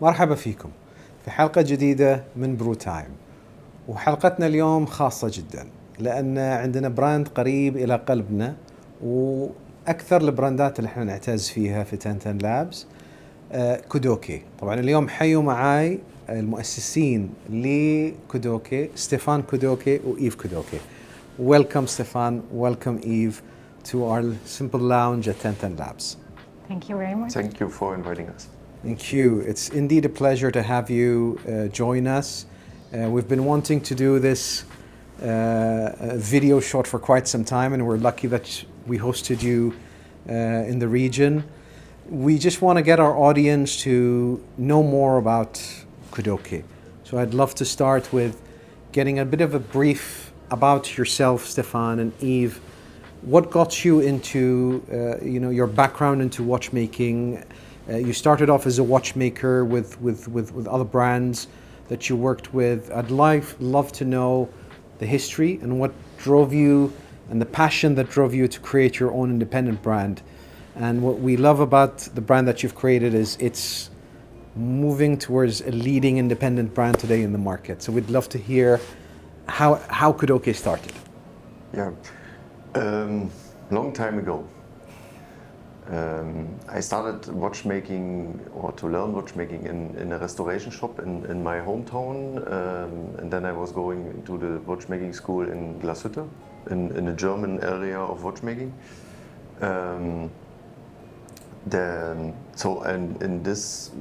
مرحبا فيكم في حلقة جديدة من برو تايم. وحلقتنا اليوم خاصة جدا لأن عندنا براند قريب إلى قلبنا وأكثر البراندات اللي احنا نعتز فيها في تنتن لابس كودوكي. طبعا اليوم حيوا معاي المؤسسين لكودوكي ستيفان كودوكي وإيف كودوكي. Welcome Stefan, welcome Eve to our simple lounge at Tenten Labs. Thank you very much. Thank you for inviting us. Thank you. It's indeed a pleasure to have you join us. We've been wanting to do this video shot for quite some time, and we're lucky that we hosted you in the region. We just want to get our audience to know more about Kudoke. So I'd love to start with getting a bit of a brief about yourself, Stefan and Eve. What got you into, your background into watchmaking? You started off as a watchmaker with other brands that you worked with. I'd love to know the history and what drove you and the passion that drove you to create your own independent brand. And what we love about the brand that you've created is it's moving towards a leading independent brand today in the market. So we'd love to hear how Kudoke started. Yeah, long time ago. I started watchmaking or to learn watchmaking in a restoration shop in my hometown, and then I was going to the watchmaking school in Glashütte, in the German area of watchmaking.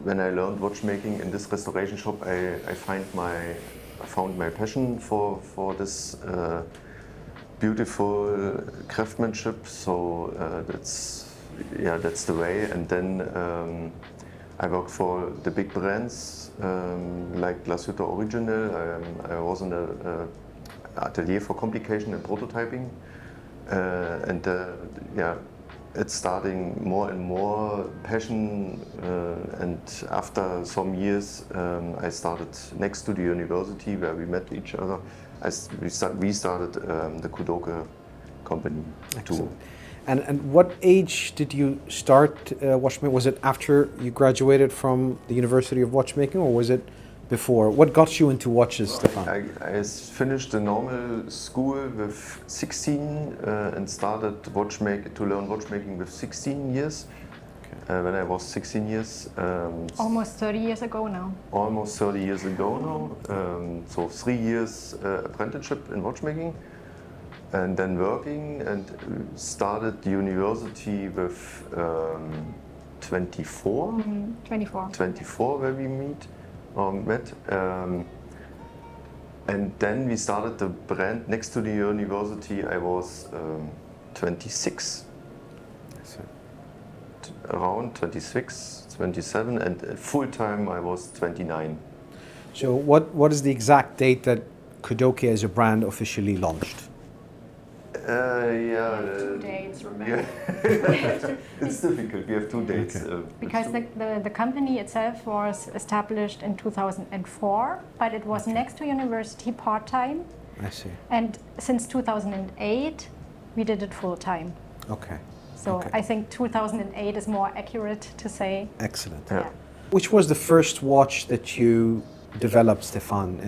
When I learned watchmaking in this restoration shop, I found my passion for this beautiful craftsmanship. So that's the way. And then I worked for the big brands like Glashütte Original. I was in an atelier for complication and prototyping, it's starting more and more passion. And after some years, I started next to the university where we met each other. We started the Kudoke company too. And what age did you start watchmaking? Was it after you graduated from the University of Watchmaking, or was it before? What got you into watches, Stefan? I finished the normal school with 16 and started to learn watchmaking with 16 years. Okay. When I was 16 years. Almost 30 years ago now. Almost 30 years ago now. So 3 years apprenticeship in watchmaking. And then working, and started university with 24. Mm-hmm. 24. 24 where we met. And then we started the brand next to the university. I was 26. Around 26, 27, and full time I was 29. So what is the exact date that Kudoke as a brand officially launched? 2 dates, remember? Yeah. It's difficult. We have 2 dates. Okay. Because the company itself was established in 2004, but it was next to university part-time. I see. And since 2008, we did it full-time. Okay. So Okay. I think 2008 is more accurate to say. Excellent. Yeah. Which was the first watch that you developed, Stefan?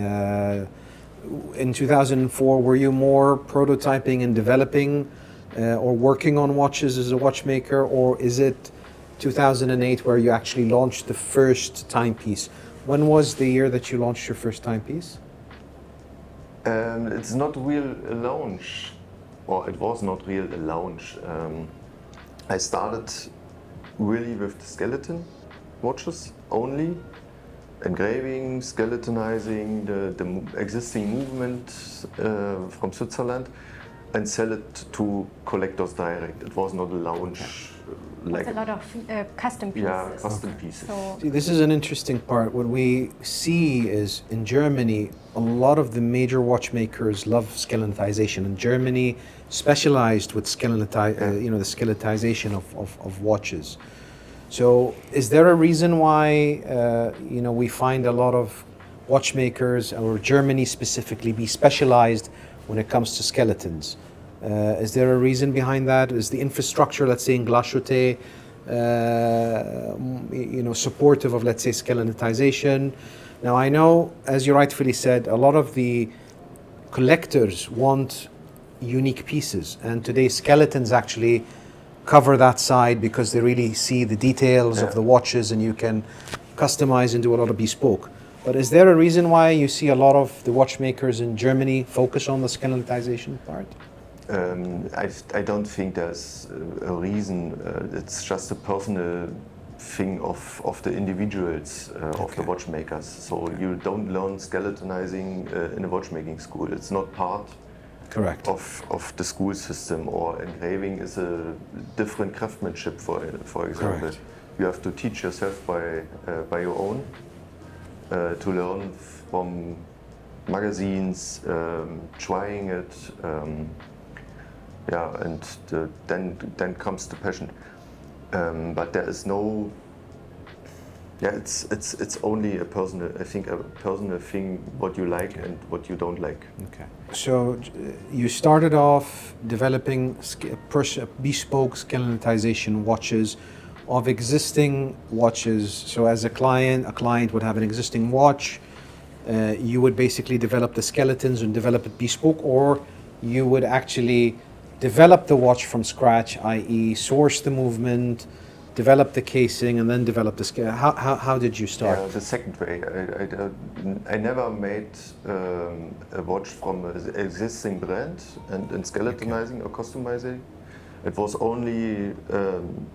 In 2004, were you more prototyping and developing or working on watches as a watchmaker, or is it 2008 where you actually launched the first timepiece? When was the year that you launched your first timepiece? It's not real a launch, or it was not real a launch. I started really with the skeleton watches only. Engraving, skeletonizing the existing movement from Switzerland, and sell it to collectors direct. It was not a launch. It's a lot of custom pieces. Yeah, custom pieces. So See, this is an interesting part. What we see is in Germany, a lot of the major watchmakers love skeletonization. And Germany specialized with the skeletonization of watches. So is there a reason why we find a lot of watchmakers, or Germany specifically, be specialized when it comes to skeletons? Is there a reason behind that? Is the infrastructure, let's say in Glashütte, supportive of, let's say, skeletonization. Now, I know, as you rightfully said, a lot of the collectors want unique pieces, and today skeletons actually cover that side because they really see the details of the watches, and you can customize and do a lot of bespoke. But is there a reason why you see a lot of the watchmakers in Germany focus on the skeletonization part? I don't think there's a reason. It's just a personal thing of the individuals, of the watchmakers. So you don't learn skeletonizing in a watchmaking school. It's not part Correct. of the school system, or engraving is a different craftsmanship, for example. Correct. You have to teach yourself by your own, to learn from magazines, trying it, then comes the passion. But there is no. Yeah, it's only a personal thing, what you like and what you don't like. Okay. So you started off developing bespoke skeletonization watches of existing watches. So as a client would have an existing watch. You would basically develop the skeletons and develop it bespoke, or you would actually develop the watch from scratch, i.e. source the movement, develop the casing, and then develop the scale. How did you start? Yeah, the second way. I never made a watch from an existing brand and skeletonizing or customizing. It was only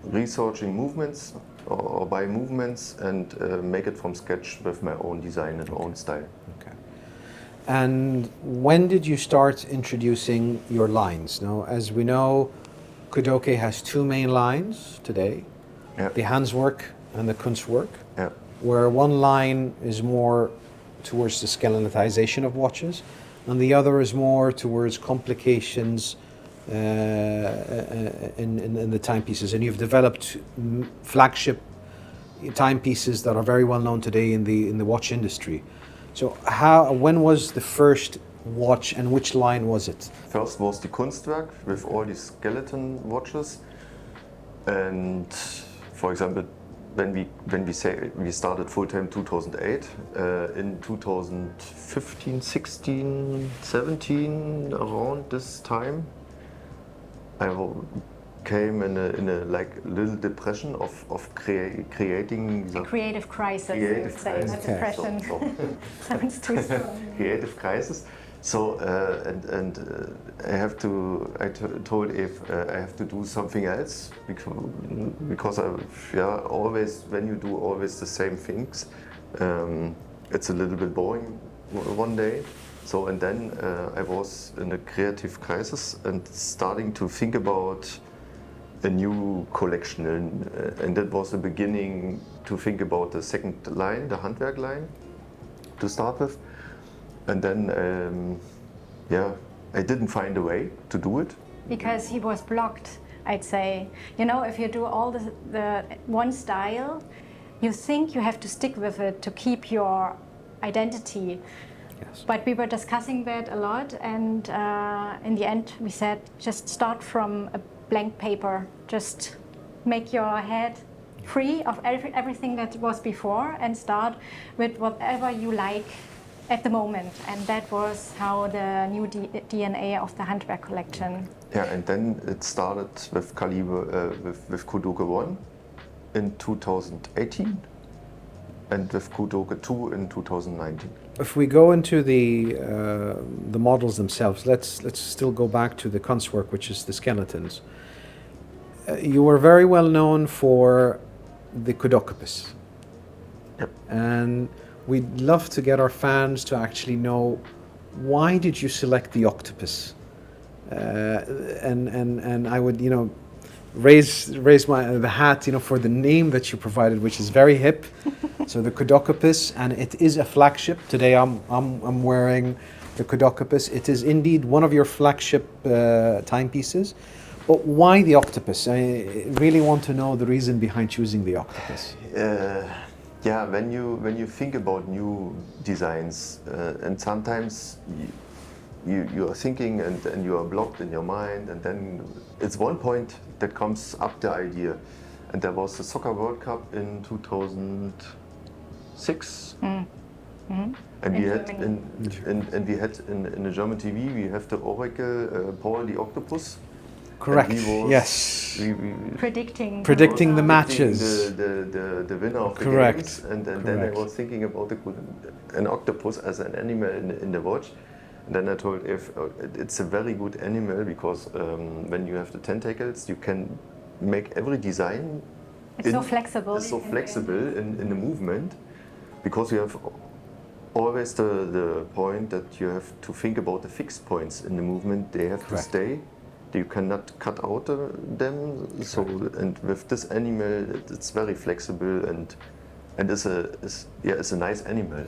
researching movements or by movements and make it from scratch with my own design and own style. Okay. And when did you start introducing your lines? Now, as we know, Kudoke has two main lines today. Yeah. The Handwork and the Kunstwerk, Yeah. where one line is more towards the skeletonization of watches, and the other is more towards complications in the timepieces. And you've developed flagship timepieces that are very well known today in the watch industry. So when was the first watch, and which line was it? First was the Kunstwerk with all these skeleton watches, and for example, when we say we started full time 2008, in 2015, 16, 17, around this time, I came in a like little depression of creating the Creative crisis, you would say, not crisis. depression. Sounds too strong. Creative crisis. So I told Eve I have to do something else, because always when you do always the same things, it's a little bit boring one day. So and then I was in a creative crisis and starting to think about a new collection, and that was the beginning to think about the second line, the Handwerk line, to start with. And then, I didn't find a way to do it. Because he was blocked, I'd say. You know, if you do all the one style, you think you have to stick with it to keep your identity. Yes. But we were discussing that a lot, and in the end we said, just start from a blank paper. Just make your head free of everything that was before and start with whatever you like at the moment. And that was how the new DNA of the Handwerk collection. Yeah, and then it started with with Kudoke 1 in 2018 and with Kudoke 2 in 2019. If we go into the models themselves, let's still go back to the Kunstwerk, which is the skeletons. You were very well known for the Octopus. Yep. And we'd love to get our fans to actually know, why did you select the octopus? And I would, raise the hat, for the name that you provided, which is very hip. So the Octopus, and it is a flagship. Today I'm wearing the Octopus. It is indeed one of your flagship timepieces. But why the octopus? I really want to know the reason behind choosing the octopus. Yeah, when you think about new designs, and sometimes you are thinking and you are blocked in your mind, and then it's one point that comes up the idea, and there was the Soccer World Cup in 2006. And we had in the German TV we have the Oracle Paul the Octopus. Correct. And he was, yes. Predicting the matches. The winner of the Correct. games. And then I was thinking about an octopus as an animal in the watch. And then I told if it's a very good animal because when you have the tentacles, you can make every design. It's so flexible. It's so flexible in the movement because you have always the point that you have to think about the fixed points in the movement. They have to stay. You cannot cut out them. So and with this animal, it's very flexible and it's a nice animal.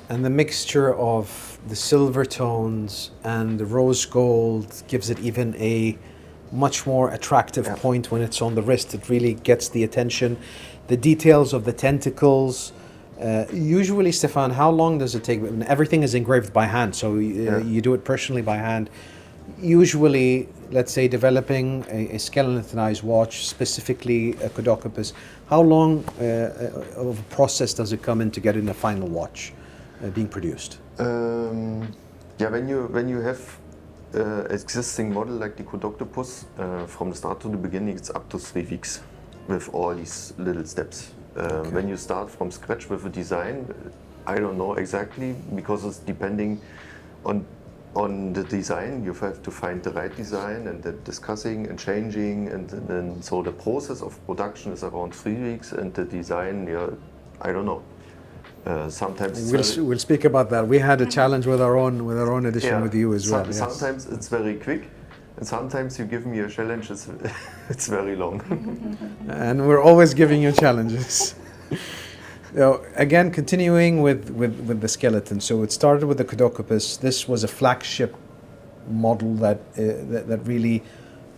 And the mixture of the silver tones and the rose gold gives it even a much more attractive point when it's on the wrist. It really gets the attention. The details of the tentacles. Usually, Stefan, how long does it take? Everything is engraved by hand, so you do it personally by hand. Usually, let's say developing a skeletonized watch, specifically a Kudokopus, how long of a process does it come in to get in a final watch being produced? When you have existing model like the Kudoctopus, from the start to the beginning, it's up to 3 weeks with all these little steps. When you start from scratch with a design, I don't know exactly because it's depending on the design. You have to find the right design and then discussing and changing, and then so the process of production is around 3 weeks, and the design, I don't know. Sometimes we'll speak about that. We had a challenge with our own edition with you as well. Sometimes it's very quick, and sometimes you give me a challenge. It's very long. And we're always giving you challenges. Again, continuing with the skeleton. So it started with the Kudokopus. This was a flagship model that really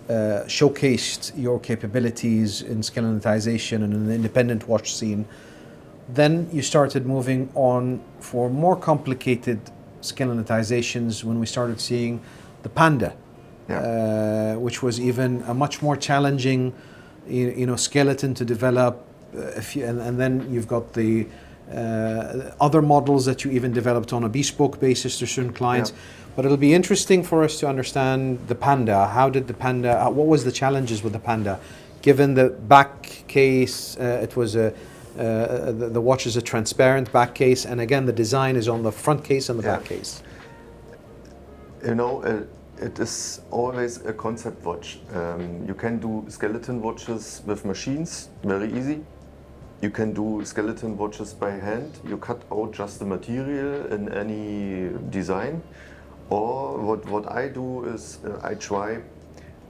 showcased your capabilities in skeletonization and in the independent watch scene. Then you started moving on for more complicated skeletonizations when we started seeing the Panda, which was even a much more challenging, skeleton to develop. And then you've got the other models that you even developed on a bespoke basis to certain clients. But it'll be interesting for us to understand the Panda. How did the Panda? What was the challenges with the Panda? Given the back case, it was the watch is a transparent back case, and again the design is on the front case and the back case. It is always a concept watch. You can do skeleton watches with machines, very easy. You can do skeleton watches by hand. You cut out just the material in any design. Or what I do is I try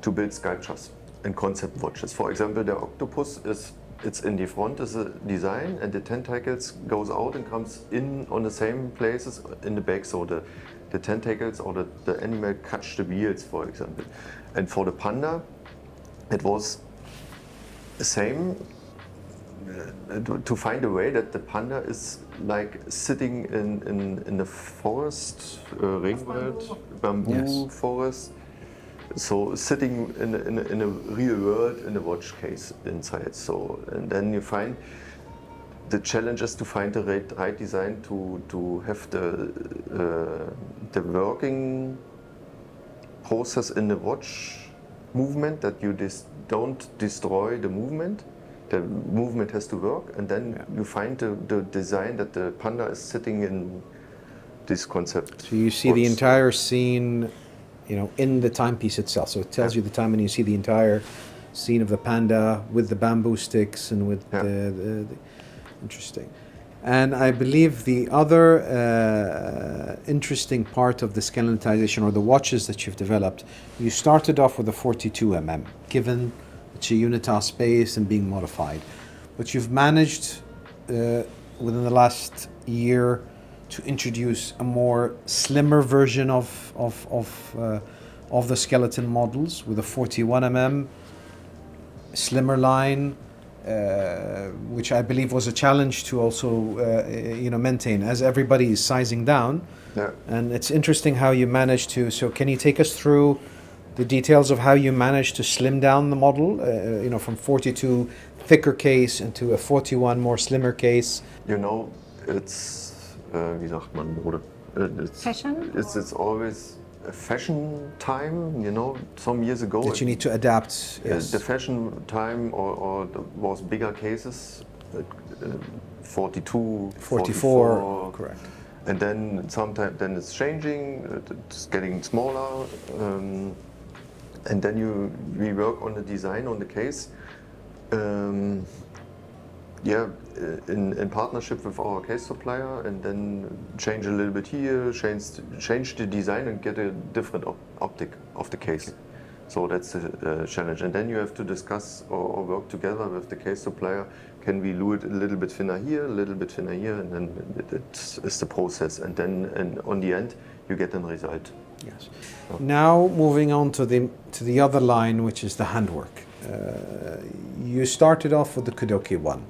to build sculptures and concept watches. For example, the octopus it's in the front as a design, and the tentacles goes out and comes in on the same places in the back. So the tentacles or the animal catch the wheels, for example. And for the Panda, it was the same. To find a way that the Panda is like sitting in the forest, ringworld, bamboo forest. So sitting in a real world in a watch case inside. So and then you find the challenge is to find the right design to have the working process in the watch movement, that you don't destroy the movement. The movement has to work, and then you find the design that the Panda is sitting in this concept. So you see the entire scene, in the timepiece itself. So it tells you the time, and you see the entire scene of the Panda with the bamboo sticks and with the interesting. And I believe the other interesting part of the skeletization, or the watches that you've developed, you started off with a 42 mm, given it's a Unitas space and being modified. But you've managed within the last year to introduce a more slimmer version of the skeleton models with a 41 mm slimmer line, which I believe was a challenge to also maintain, as everybody is sizing down. And it's interesting how you managed to. So can you take us through the details of how you managed to slim down the model, from 42 thicker case into a 41 more slimmer case. You know, it's wie sagt man, Mode? Fashion? It's always a fashion time. You know, some years ago. That you need to adapt. Yes. The fashion time or was bigger cases, 42, 44, correct. and then sometimes then it's changing, it's getting smaller, and then we work on the design on the case. In partnership with our case supplier, and then change a little bit here, change the design and get a different optic of the case. So that's the challenge. And then you have to discuss or work together with the case supplier. Can we do it a little bit thinner here, a little bit thinner here, and then it's the process. And then on the end, you get a result. Yes. Now moving on to the other line, which is the handwork. You started off with the Kudoke 1.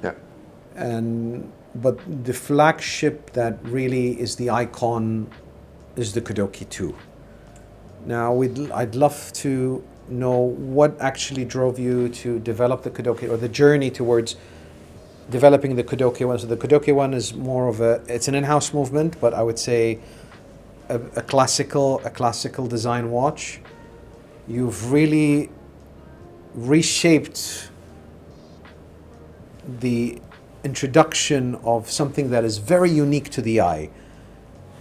Yeah. But the flagship that really is the icon is the Kudoke 2. Now, I'd love to know what actually drove you to develop the Kudoke, or the journey towards developing the Kudoke 1. So the Kudoke 1 is more of it's an in-house movement, but I would say a classical design watch. You've really reshaped the introduction of something that is very unique to the eye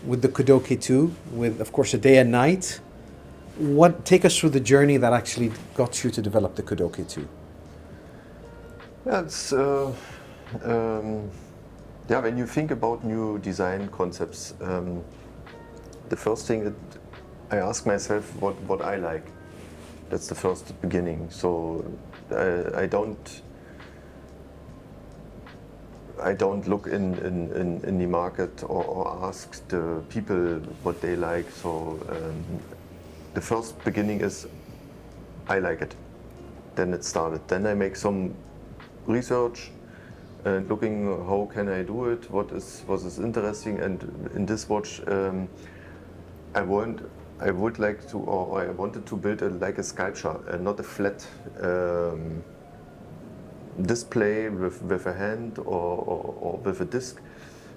with the Kudoke 2, with, of course, a day and night. Take us through the journey that actually got you to develop the Kudoke 2. Yeah, it's when you think about new design concepts, the first thing I ask myself what I like. That's the first beginning. So I don't look in the market or ask the people what they like. So the first beginning is I like it. Then it started. Then I make some research and looking how can I do it, what is interesting, and in this watch I wanted to build like a sculpture, not a flat display with a hand or with a disc.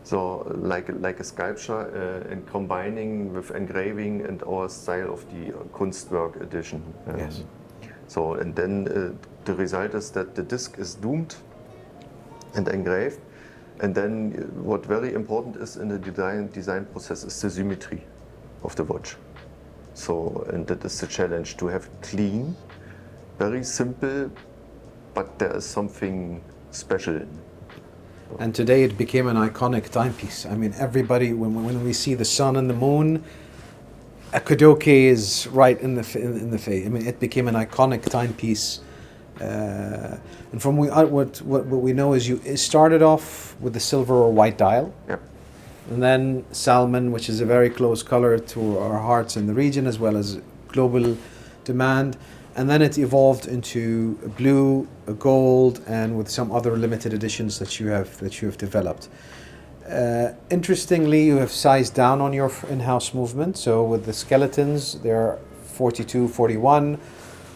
So like a sculpture and combining with engraving and our style of the Kunstwerk edition. Yes. So and then the result is that the disc is doomed and engraved, and then what very important is in the design process is the symmetry of the watch. So, and that is the challenge, to have clean, very simple, but there is something special in it. And today it became an iconic timepiece. I mean, everybody, when we see the sun and the moon, a Kudoke is right in the face. I mean, it became an iconic timepiece. And from what we know is you started off with the silver or white dial. Yep. And then salmon, which is a very close color to our hearts in the region as well as global demand. And then it evolved into a blue, a gold, and with some other limited editions that you have developed. Interestingly, you have sized down on your in-house movement. So with the skeletons, they're 42, 41.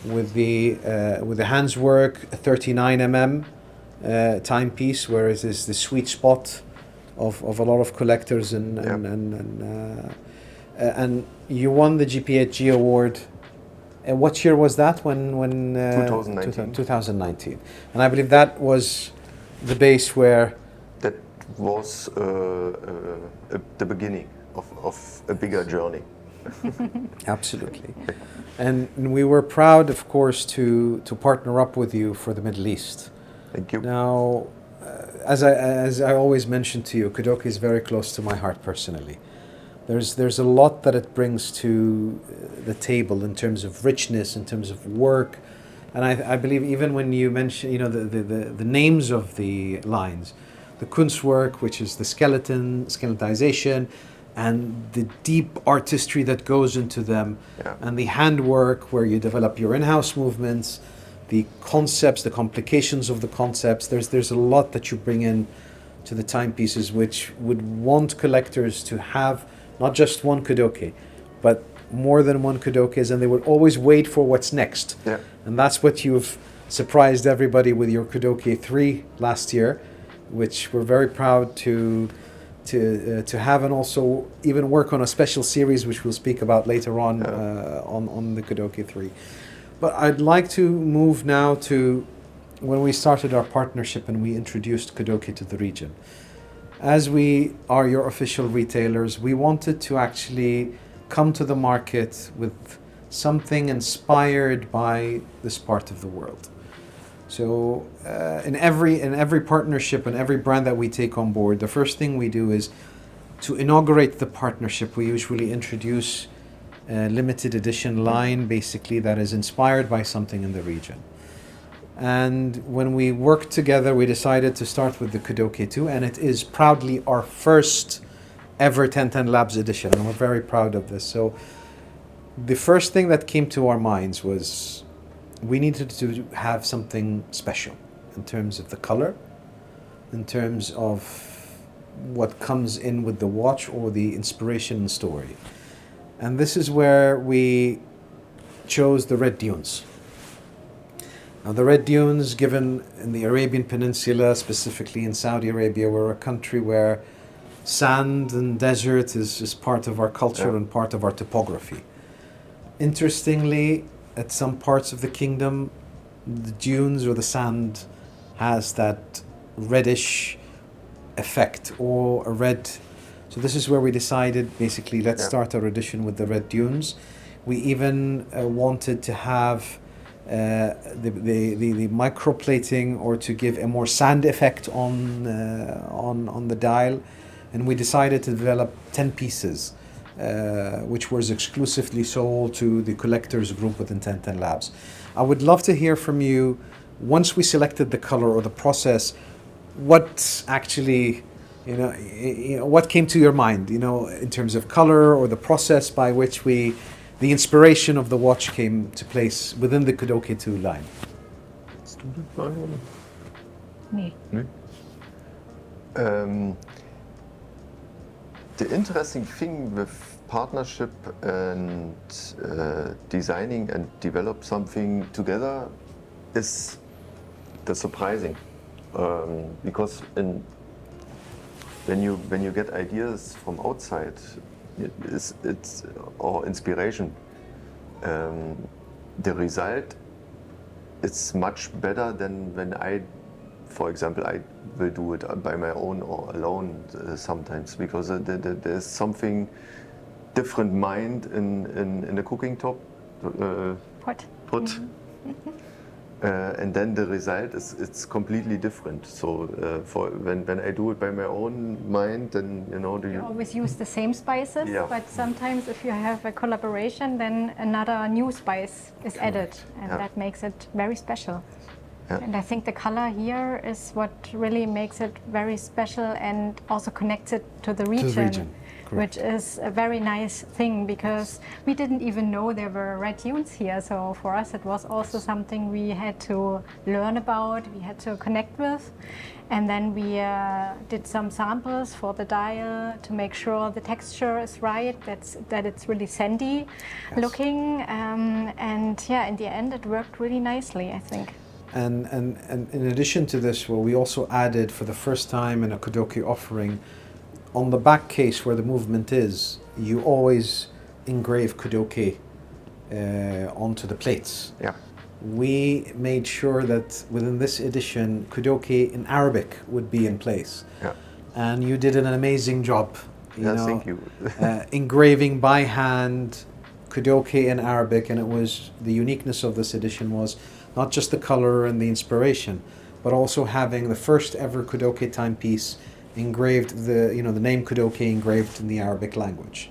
With the Handwork, a 39 mm timepiece, whereas it's the sweet spot of a lot of collectors and you won the GPHG award. And what year was that? When 2019. 2019. And I believe that was the base where... That was the beginning of a bigger journey. Absolutely. And we were proud, of course, to partner up with you for the Middle East. Thank you. Now, as I always mention to you, Kudoke is very close to my heart personally. There's a lot that it brings to the table in terms of richness, in terms of work, and I believe even when you mention the names of the lines, the Kunstwerk, which is the skeletonization, and the deep artistry that goes into them, and the Handwork where you develop your in-house movements, the concepts, the complications of the concepts. There's a lot that you bring in to the timepieces, which would want collectors to have not just one Kudoke, but more than one Kudokes, and they would always wait for what's next. Yeah. And that's what you've surprised everybody with your Kudoke 3 last year, which we're very proud to have, and also even work on a special series which we'll speak about later on on the Kudoke 3. But I'd like to move now to when we started our partnership and we introduced Kudoke to the region. As we are your official retailers, we wanted to actually come to the market with something inspired by this part of the world. So in every partnership and every brand that we take on board, the first thing we do is to inaugurate the partnership. We usually introduce a limited edition line, basically, that is inspired by something in the region. And when we worked together, we decided to start with the Kudoke 2, and it is proudly our first ever 1010 Labs edition, and we're very proud of this. So the first thing that came to our minds was we needed to have something special in terms of the color, in terms of what comes in with the watch or the inspiration and story. And this is where we chose the red dunes. Now, the red dunes, given in the Arabian Peninsula, specifically in Saudi Arabia, we're a country where sand and desert is part of our culture and part of our topography. Interestingly, at some parts of the kingdom, the dunes or the sand has that reddish effect, or a red. So this is where we decided, basically, let's start our edition with the red dunes. We even wanted to have the microplating, or to give a more sand effect on the dial, and we decided to develop 10 pieces, which was exclusively sold to the collectors group within 1010 Labs. I would love to hear from you, once we selected the color or the process, what actually, what came to your mind, in terms of color or the process by which the inspiration of the watch came to place within the Kudoke 2 line. Me. The interesting thing with partnership and designing and develop something together is the surprising, because when you get ideas from outside, it's or inspiration, the result is much better than when for example, I will do it by my own or alone sometimes, because there's something different mind in the cooking pot. Mm-hmm. And then the result it's completely different. So for when I do it by my own mind, then you always use the same spices, but sometimes if you have a collaboration, then another new spice is added, and that makes it very special. And I think the color here is what really makes it very special and also connects it to the region. Which is a very nice thing, because we didn't even know there were red dunes here. So for us, it was also something we had to learn about, we had to connect with. And then we did some samples for the dial to make sure the texture is right, that it's really sandy looking. And yeah, in the end, it worked really nicely, I think. And in addition to this, we also added, for the first time in a Kudoke offering, on the back case where the movement is, you always engrave Kudoke onto the plates. We made sure that within this edition, Kudoke in Arabic would be in place. And you did an amazing job. Thank you. Engraving by hand, Kudoke in Arabic, and it was the uniqueness of this edition was not just the color and the inspiration, but also having the first ever Kudoke timepiece engraved, the name Kudoke engraved in the Arabic language.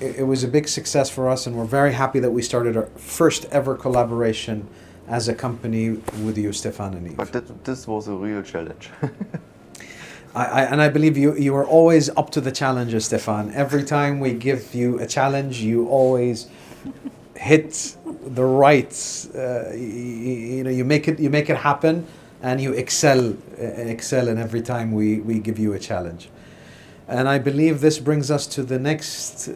It was a big success for us, and we're very happy that we started our first ever collaboration as a company with you, Stefan and Eve. But this was a real challenge. I believe you are always up to the challenges, Stefan. Every time we give you a challenge, you always hit the right. You make it happen, and you excel in every time we give you a challenge. And I believe this brings us to the next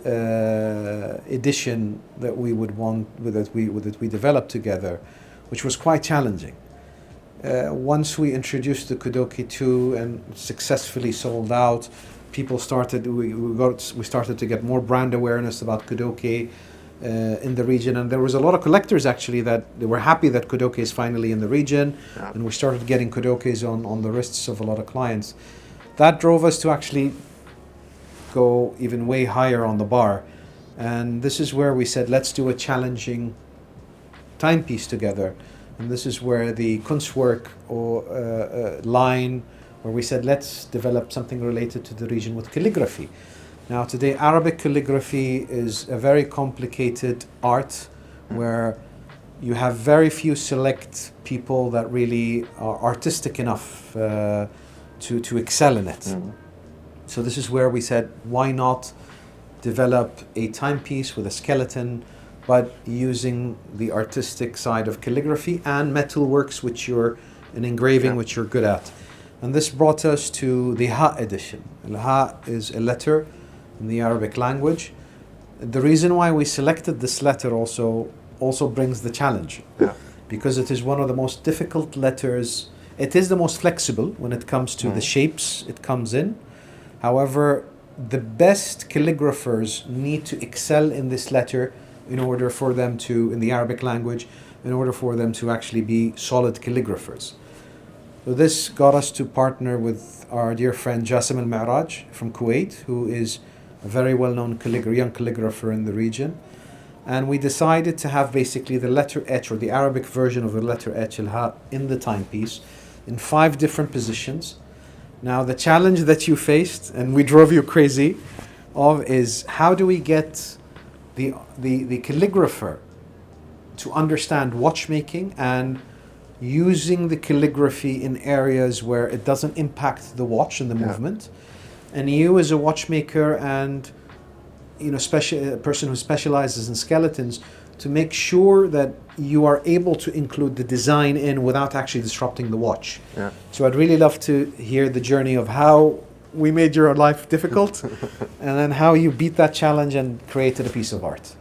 edition that we would want, that we develop together, which was quite challenging. Once we introduced the Kudoke 2 and successfully sold out, people started, we started to get more brand awareness about Kudoke in the region, and there was a lot of collectors actually that they were happy that Kudoke is finally in the region, and we started getting Kudokes on the wrists of a lot of clients. That drove us to actually go even way higher on the bar, and this is where we said, let's do a challenging timepiece together. And this is where the Kunstwerk or line, where we said, let's develop something related to the region with calligraphy. Now today, Arabic calligraphy is a very complicated art where you have very few select people that really are artistic enough to excel in it. So this is where we said, why not develop a timepiece with a skeleton, but using the artistic side of calligraphy and metalworks, which you're in engraving, which you're good at. And this brought us to the Ha edition. Al-Ha is a letter in the Arabic language. The reason why we selected this letter also brings the challenge, because it is one of the most difficult letters. It is the most flexible when it comes to the shapes it comes in. However, the best calligraphers need to excel in this letter in order for them to, in the Arabic language, in order for them to actually be solid calligraphers. So this got us to partner with our dear friend Jassim al-Ma'raj from Kuwait, who is a very well-known young calligrapher in the region. And we decided to have basically the letter etch, or the Arabic version of the letter etch, al-Ha, in the timepiece in 5 different positions. Now the challenge that you faced, and we drove you crazy of, is how do we get the calligrapher to understand watchmaking and using the calligraphy in areas where it doesn't impact the watch and the movement. And you as a watchmaker and a person who specializes in skeletons, to make sure that you are able to include the design in without actually disrupting the watch. So I'd really love to hear the journey of how we made your life difficult and then how you beat that challenge and created a piece of art.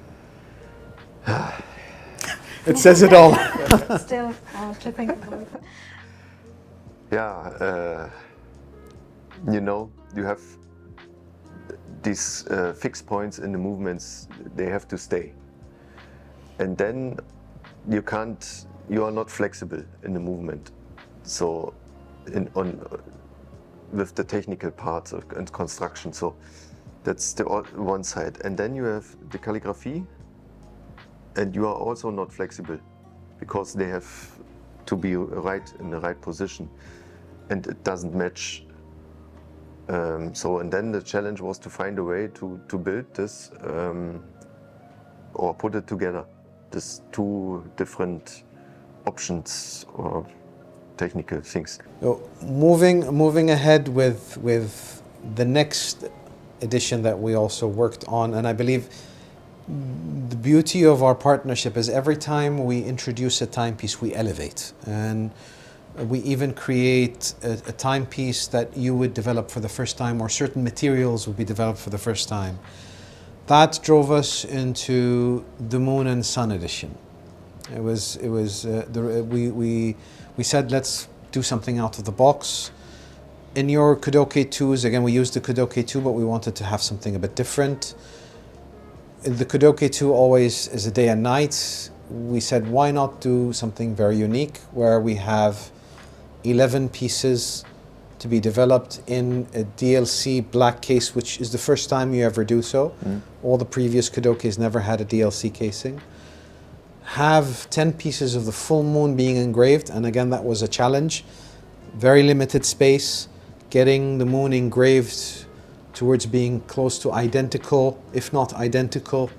It says it all. Still to think about it. You have these fixed points in the movements, they have to stay. And then you are not flexible in the movement. So with the technical parts and construction, so that's the one side. And then you have the calligraphy, and you are also not flexible because they have to be right in the right position, and it doesn't match. And then the challenge was to find a way to build this or put it together. These 2 different options or technical things. So moving ahead with the next edition that we also worked on, and I believe the beauty of our partnership is every time we introduce a timepiece, we elevate, and we even create a timepiece that you would develop for the first time, or certain materials would be developed for the first time. That drove us into the Moon and Sun edition. We said, let's do something out of the box. In your Kudoke 2s, again, we used the Kudoke 2, but we wanted to have something a bit different. The Kudoke 2 always is a day and night. We said, why not do something very unique, where we have 11 pieces to be developed in a DLC black case, which is the first time you ever do so. All the previous Kudokes never had a DLC casing. Have 10 pieces of the full moon being engraved, and again, that was a challenge. Very limited space, getting the moon engraved towards being close to identical, if not identical.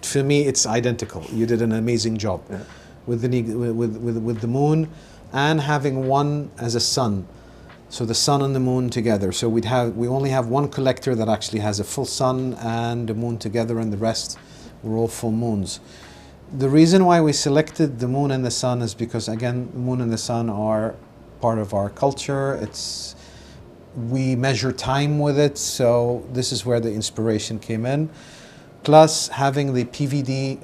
For me, it's identical. You did an amazing job with the moon, and having one as a sun. So the sun and the moon together. So we only have one collector that actually has a full sun and the moon together, and the rest were all full moons. The reason why we selected the moon and the sun is because, again, the moon and the sun are part of our culture. We measure time with it, so this is where the inspiration came in. Plus having the DLC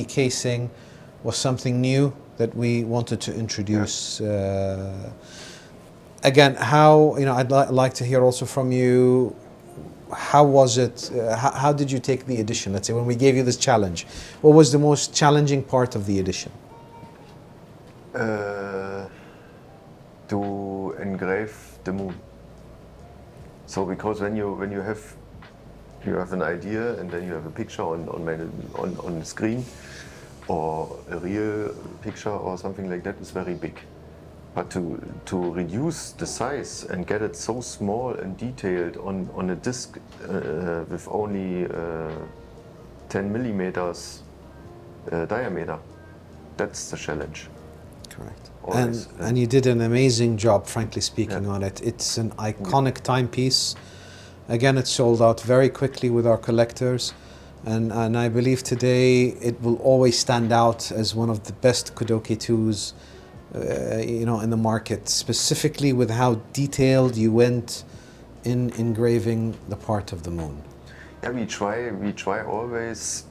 casing was something new that we wanted to introduce. Again, how, I'd like to hear also from you, how was it, how did you take the edition? Let's say when we gave you this challenge, what was the most challenging part of the edition? To engrave the moon. So because when you have an idea and then you have a picture on the screen, or a real picture or something like that is very big. But to reduce the size and get it so small and detailed on a disc with only 10 millimeters diameter, that's the challenge. Correct. Always. And you did an amazing job, frankly speaking, on it. It's an iconic timepiece. Again, it sold out very quickly with our collectors. And I believe today it will always stand out as one of the best Kudoke 2s in the market, specifically with how detailed you went in engraving the part of the moon. Yeah, we try always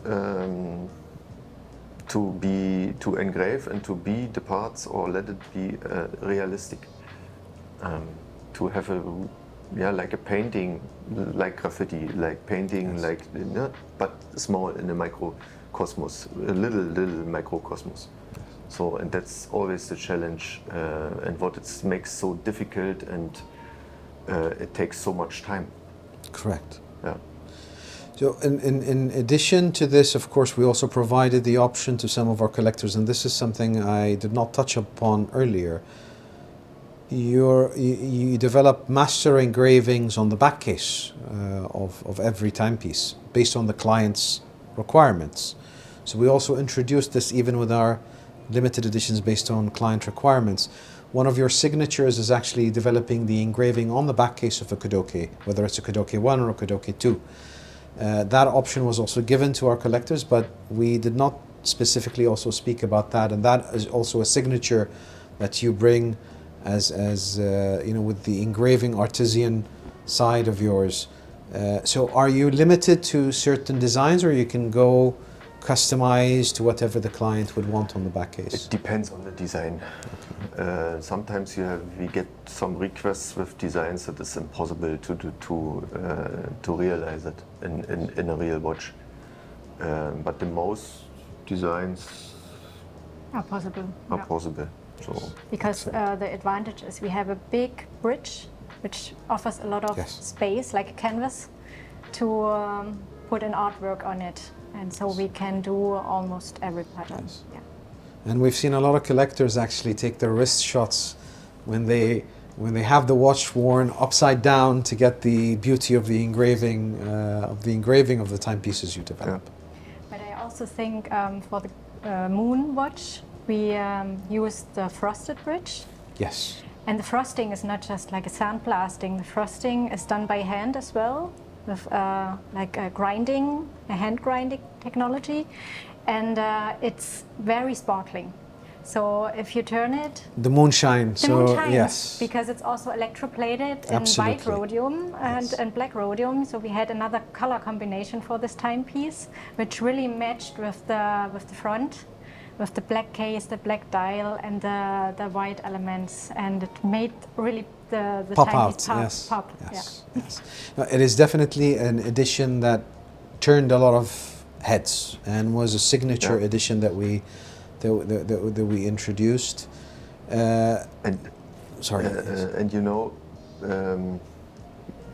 to engrave and to be the parts, or let it be realistic. To have like a painting, like graffiti, like painting, yes. Like but small in a microcosmos, a little microcosmos. So, and that's always the challenge, and what it makes so difficult, and it takes so much time. Correct. Yeah. So in addition to this, of course, we also provided the option to some of our collectors, and this is something I did not touch upon earlier. You develop master engravings on the back case of every timepiece based on the client's requirements. So we also introduced this even with our limited editions based on client requirements. One of your signatures is actually developing the engraving on the back case of a Kudoke, whether it's a Kudoke 1 or a Kudoke 2. That option was also given to our collectors, but we did not specifically also speak about that, and that is also a signature that you bring as with the engraving artisan side of yours. So are you limited to certain designs, or you can go customized to whatever the client would want on the back case? It depends on the design. Okay. Sometimes we get some requests with designs that it's impossible to realize it in a real watch. But the most designs are possible. Are possible. So because the advantage is we have a big bridge which offers a lot of space, like a canvas, to put an artwork on it. And so we can do almost every pattern. Yes. Yeah. And we've seen a lot of collectors actually take their wrist shots when they have the watch worn upside down to get the beauty of the engraving of the timepieces you develop. Yeah. But I also think for the moon watch we use the frosted bridge. Yes. And the frosting is not just like a sandblasting. The frosting is done by hand as well, with like a hand grinding technology, and it's very sparkling. So if you turn it, the moon shines. Yes, because it's also electroplated in white rhodium and black rhodium. So we had another color combination for this timepiece, which really matched with the front, with the black case, the black dial, and the white elements, and it made really the pop timepiece out. pop. Yes. Yeah. Yes. No, it is definitely an edition that turned a lot of heads and was a signature edition that we introduced. And sorry.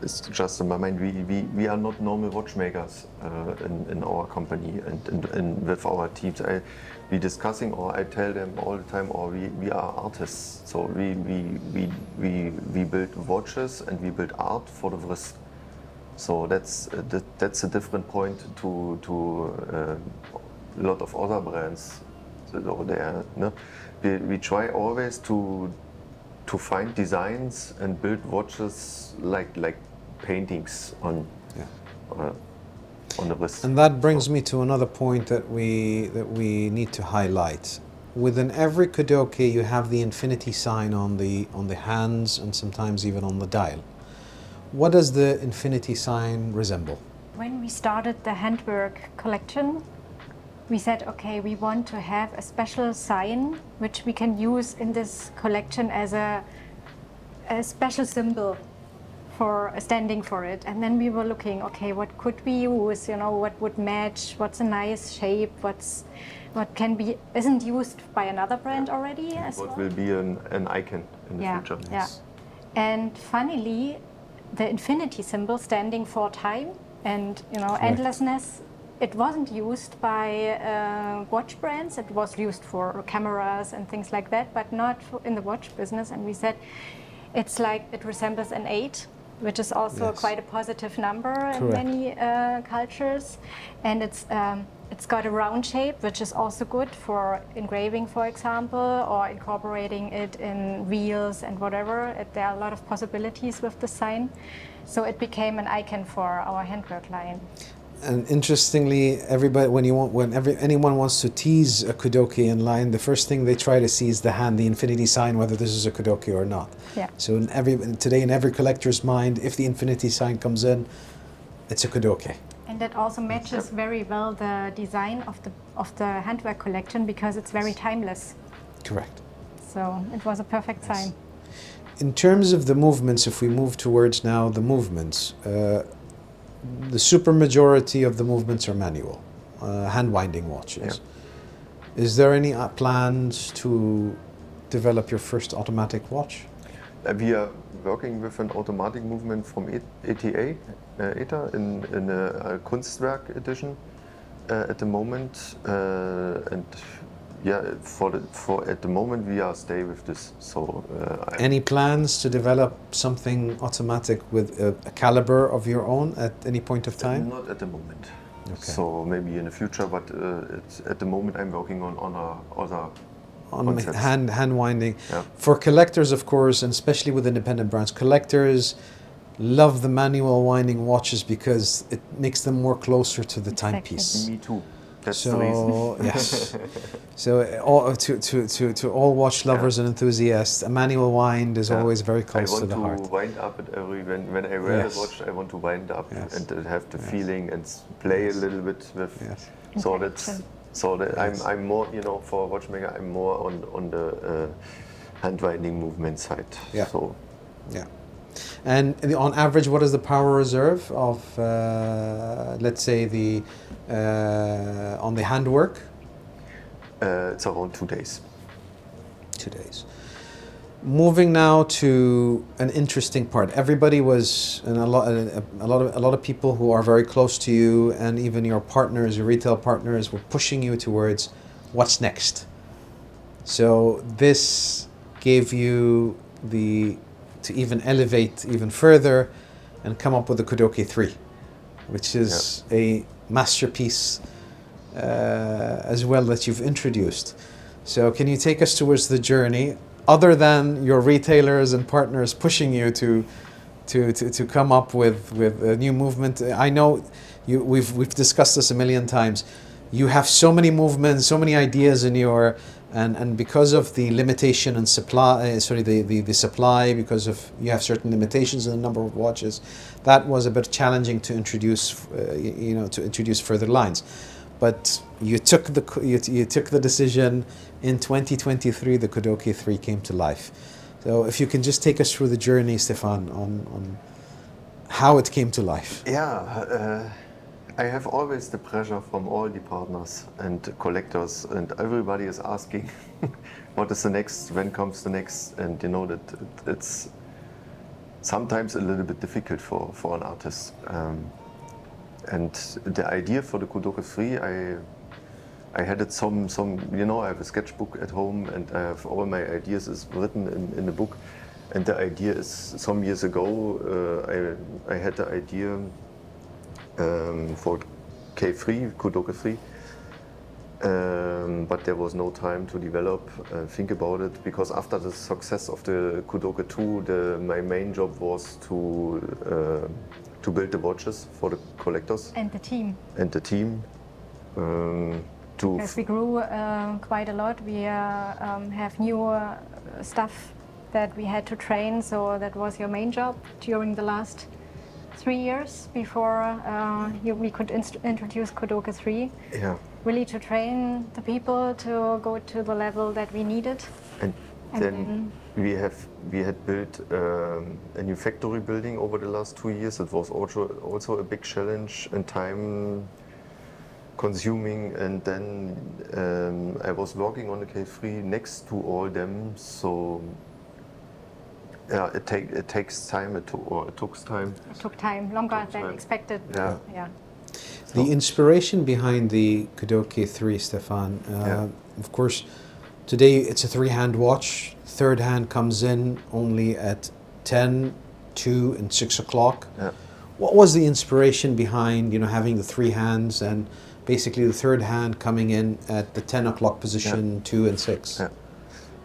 It's just in my mind, we are not normal watchmakers in our company and with our teams. We discussing, or I tell them all the time, or we are artists. So we build watches and we build art for the wrist. So that's a different point to a lot of other brands. So we try always to find designs and build watches like paintings on the wrist. And that brings me to another point that we need to highlight. Within every Kudoke, you have the infinity sign on the hands and sometimes even on the dial. What does the infinity sign resemble? When we started the Handwork collection, we said, okay, we want to have a special sign which we can use in this collection as a special symbol for standing for it. And then we were looking, okay, what could we use? You know, what would match? What's a nice shape? What can be isn't used by another brand already as What well? will be an icon in the future? Yeah. And funnily, the infinity symbol standing for time and endlessness. It wasn't used by watch brands. It was used for cameras and things like that, but not in the watch business. And we said it's like it resembles an 8, which is also quite a positive number in many cultures. And it's got a round shape, which is also good for engraving, for example, or incorporating it in wheels and whatever. There are a lot of possibilities with the sign. So it became an icon for our handwork line. And interestingly, anyone wants to tease a Kudoke in line, the first thing they try to see is the hand, the infinity sign, whether this is a Kudoke or not. Yeah. So today in every collector's mind, if the infinity sign comes in, it's a Kudoke. And that also matches very well the design of the handwork collection because it's very timeless. Correct. So it was a perfect sign. In terms of the movements, if we move towards now the movements, the super majority of the movements are manual, hand winding watches. Yeah. Is there any plans to develop your first automatic watch? We are working with an automatic movement from ETA in a Kunstwerk edition at the moment, and yeah, at the moment we are stay with this. So any plans to develop something automatic with a caliber of your own at any point of time? Not at the moment. Okay. So maybe in the future, but at the moment I'm working on other concepts. hand winding. Yeah. For collectors, of course, and especially with independent brands, collectors love the manual winding watches because it makes them more closer to the timepiece. Me too. That's the reason. Yes. So to all watch lovers and enthusiasts, a manual wind is always very close to the heart. I want to wind up at when I wear the watch. I want to wind up and have the feeling and play a little bit with. Yes. So that I'm more, for a watchmaker, I'm more on the hand winding movement side. Yeah. So. Yeah. And on average, what is the power reserve of, let's say, on the handwork? It's around 2 days. 2 days. Moving now to an interesting part. Everybody was, and a lot of people who are very close to you, and even your partners, your retail partners, were pushing you towards what's next. So this gave you to even elevate even further and come up with the Kudoke 3, which is a masterpiece as well that you've introduced. So can you take us towards the journey, other than your retailers and partners pushing you to come up with a new movement? I know we've discussed this a million times. You have so many movements, so many ideas in your, and because of the limitation and supply, the supply, because of you have certain limitations in the number of watches, that was a bit challenging to introduce, to introduce further lines. But you took the decision in 2023. The Kudoke 3 came to life. So if you can just take us through the journey, Stefan, on how it came to life. Yeah. I have always the pressure from all the partners and collectors, and everybody is asking, what is the next, when comes the next? And that it's sometimes a little bit difficult for an artist. And the idea for the Kudoke 3, I had it some I have a sketchbook at home, and I have all my ideas is written in the book. And the idea is, some years ago, I had the idea for K3, Kudoke 3, but there was no time to develop, think about it, because after the success of the Kudoke 2, my main job was to build the watches for the collectors. And the team. And the team. As we grew quite a lot, we have new stuff that we had to train, so that was your main job during the last 3 years before we could introduce Kudoke 3. Yeah. really to train the people to go to the level that we needed. And And then we had built a new factory building over the last 2 years. It was also a big challenge and time consuming. And then I was working on the K3 next to all them. So yeah, it takes time. It took time. It took time, longer Took than time. expected. Yeah. Yeah. The inspiration behind the Kudoke 3, Stefan, Yeah. of course, today it's a 3-hand watch. Third hand comes in only at 10, 2, and 6 o'clock. Yeah. What was the inspiration behind, having the 3 hands and basically the third hand coming in at the 10 o'clock position, 2 and 6? Yeah.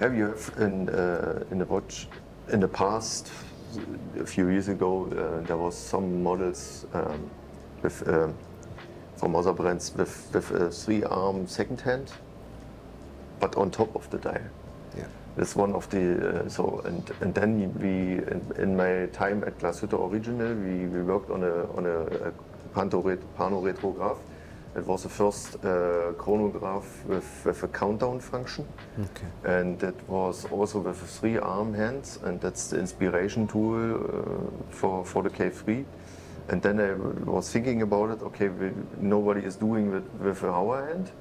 Have you have in the watch in the past, a few years ago, there was some models with from other brands with a 3-arm second hand, but on top of the dial. Yeah. That's one of the and then we in my time at Glashütte Original we worked on a Pano retrograph. It was the first chronograph with a countdown function. Okay. And it was also with 3-arm hands, and that's the inspiration tool for the K3. And then I was thinking about it, okay, nobody is doing it with a hour hand,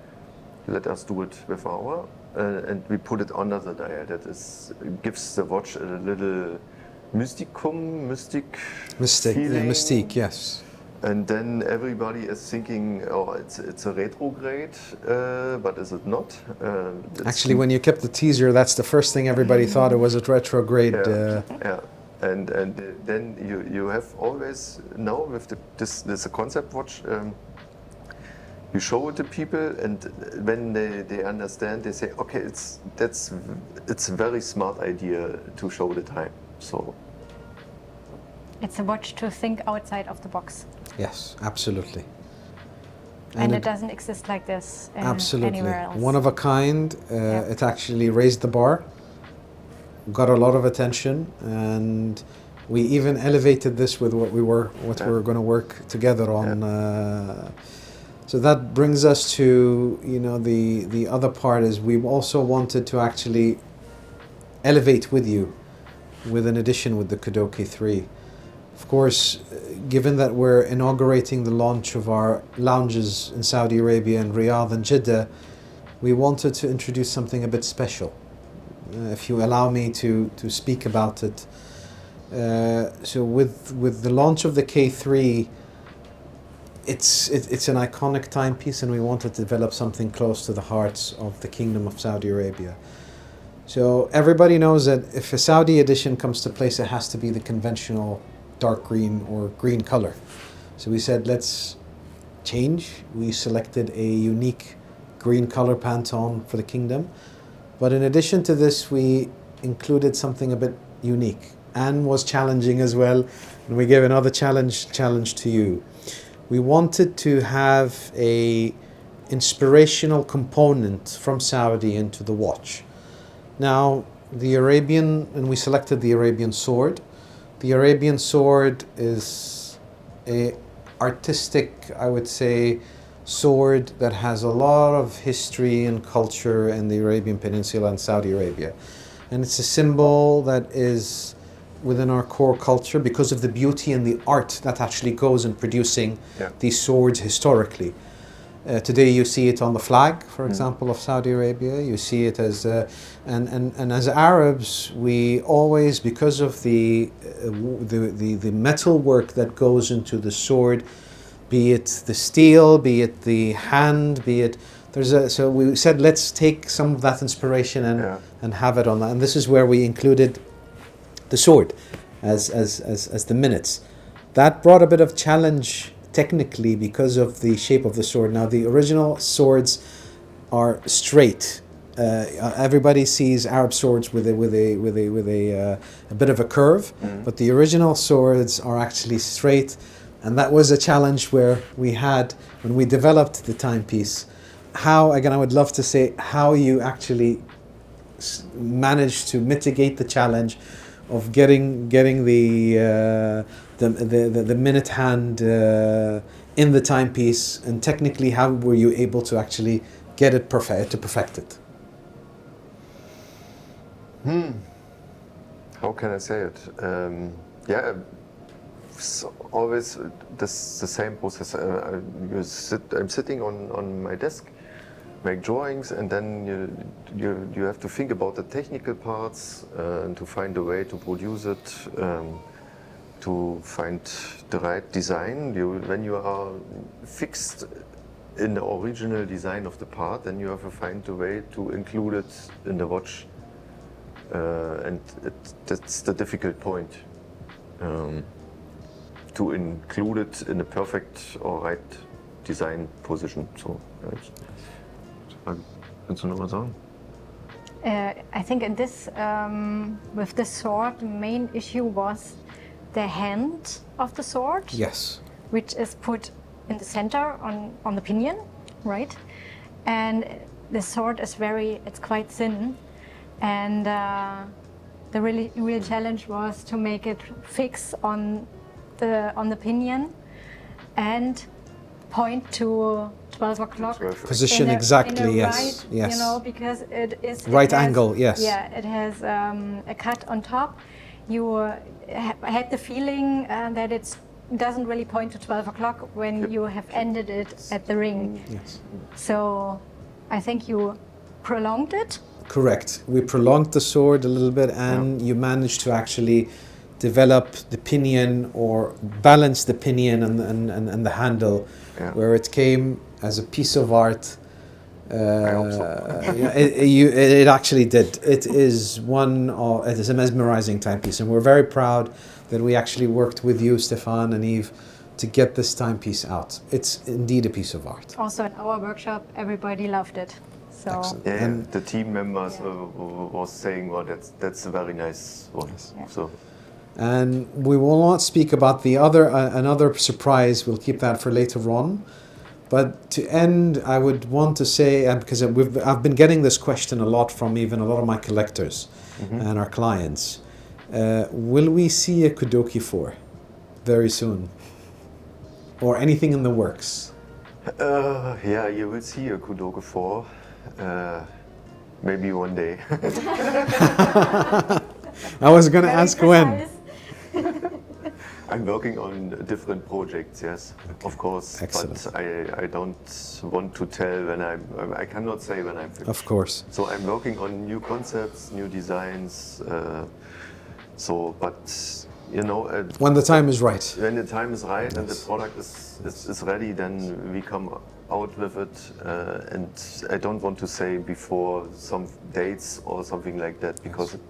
let us do it with hour. And we put it under the dial. That gives the watch a little mystic feeling. Mystique, yes. And then everybody is thinking, oh, it's a retrograde, but is it not? Actually, when you kept the teaser, that's the first thing everybody thought it was a retrograde. Yeah. And then you have always now with this a concept watch. You show it to people, and when they understand, they say, okay, it's a very smart idea to show the time. So It's a watch to think outside of the box. Yes, absolutely. And it doesn't exist like this absolutely anywhere else. One of a kind. Yeah. It actually raised the bar, got a lot of attention, and we even elevated this with what we were going to work together on. So that brings us to the other part is we also wanted to actually elevate with you with an edition with the Kudoke 3. Of course, given that we're inaugurating the launch of our lounges in Saudi Arabia and Riyadh and Jeddah, we wanted to introduce something a bit special. If you allow me to speak about it. So with the launch of the K3, it's an iconic timepiece, and we wanted to develop something close to the hearts of the Kingdom of Saudi Arabia. So everybody knows that if a Saudi edition comes to place, it has to be the conventional dark green or green color. So we said, let's change. We selected a unique green color Pantone for the Kingdom. But in addition to this, we included something a bit unique and was challenging as well. And we gave another challenge to you. We wanted to have a inspirational component from Saudi into the watch. Now, and we selected the Arabian sword. The Arabian sword is a artistic, I would say, sword that has a lot of history and culture in the Arabian Peninsula and Saudi Arabia. And it's a symbol that is within our core culture because of the beauty and the art that actually goes in producing these swords historically. Today you see it on the flag, for example, of Saudi Arabia. You see it as, and as Arabs, we always, because of the metal work that goes into the sword, be it the steel, be it the hand, be it, so we said, let's take some of that inspiration and have it on that. And this is where we included the sword as the minutes. That brought a bit of challenge technically because of the shape of the sword. Now the original swords are straight. Everybody sees Arab swords with a bit of a curve, but the original swords are actually straight, and that was a challenge where we had when we developed the timepiece. How, again, I would love to say how you actually managed to mitigate the challenge of getting the minute hand in the timepiece, and technically how were you able to actually get it perfect it? How can I say it? Yeah, it's always the same process. I'm sitting on my desk, make drawings, and then you have to think about the technical parts and to find a way to produce it, to find the right design. When you are fixed in the original design of the part, then you have to find a way to include it in the watch. And that's the difficult point, to include it in a perfect or right design position. So, kannst du noch was sagen? I think in this, with this sword, the main issue was the hand of the sword. Yes. Which is put in the center on the pinion, right? And the sword is it's quite thin. And the real challenge was to make it fix on the pinion and point to 12 o'clock. Position exactly, yes. Right, yes. You know, because right angle, yes. Yeah, it has a cut on top. You had the feeling that it doesn't really point to 12 o'clock when you have ended it at the ring. Yes. So I think you prolonged it. Correct. We prolonged the sword a little bit, and you managed to actually develop the pinion or balance the pinion and the handle, where it came as a piece of art. I hope so. It actually did. It is a mesmerizing timepiece, and we're very proud that we actually worked with you, Stefan and Eve, to get this timepiece out. It's indeed a piece of art. Also in our workshop, everybody loved it. So. Excellent. Yeah, And the team members was saying, well, that's a very nice one. Yeah. So. And we will not speak about the another surprise. We'll keep that for later on. But to end, I would want to say, because I've been getting this question a lot from even a lot of my collectors and our clients. Will we see a Kudoke 4 very soon? Or anything in the works? Yeah, you will see a Kudoke 4. Maybe one day. I was going to ask when. I'm working on different projects, yes, of course. Excellent. But I don't want to tell when I cannot say when I'm finished. Of course. So I'm working on new concepts, new designs. But you know, when the time is right. When the time is right and the product is ready, then we come out with it. And I don't want to say before some dates or something like that, because it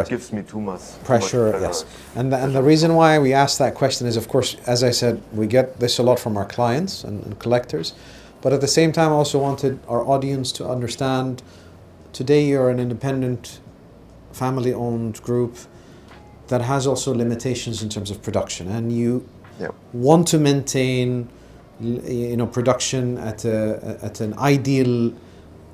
gives me too much pressure. Yes, and the reason why we asked that question is, of course, as I said, we get this a lot from our clients and collectors, but at the same time, I also wanted our audience to understand. Today, you're an independent, family-owned group that has also limitations in terms of production, and you want to maintain, production at an ideal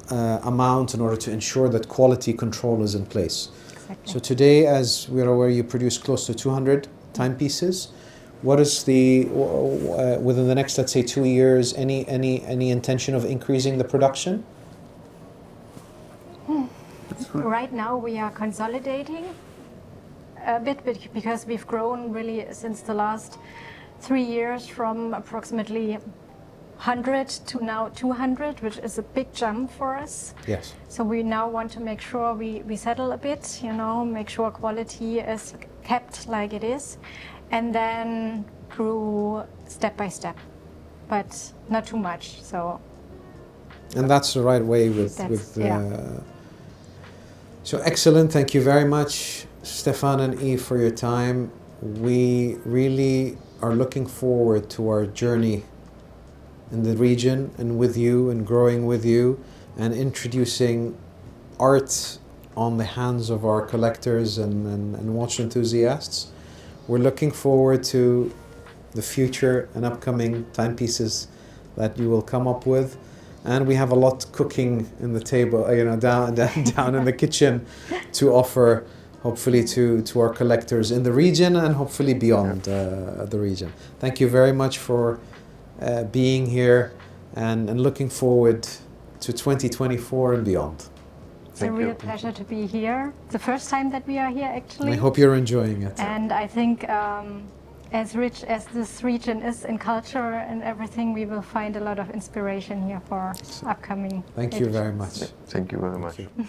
amount in order to ensure that quality control is in place. Exactly. So today, as we are aware, you produce close to 200 timepieces. What is within the next, let's say, 2 years, any intention of increasing the production? Right now we are consolidating a bit because we've grown really since the last 3 years from approximately 100 to now 200, which is a big jump for us. Yes. So we now want to make sure we settle a bit, make sure quality is kept like it is, and then grew step by step, but not too much. So. And that's the right way So excellent. Thank you very much, Stefan and Eve, for your time. We really are looking forward to our journey in the region and with you, and growing with you and introducing art on the hands of our collectors and watch enthusiasts. We're looking forward to the future and upcoming timepieces that you will come up with. And we have a lot cooking in the table, down in the kitchen to offer, hopefully to our collectors in the region and hopefully beyond the region. Thank you very much for being here and looking forward to 2024 and beyond. It's a real pleasure to be here. It's the first time that we are here, actually. I hope you're enjoying it. And I think as rich as this region is in culture and everything, we will find a lot of inspiration here for upcoming. Thank you very much. Thank you very much. Thank you.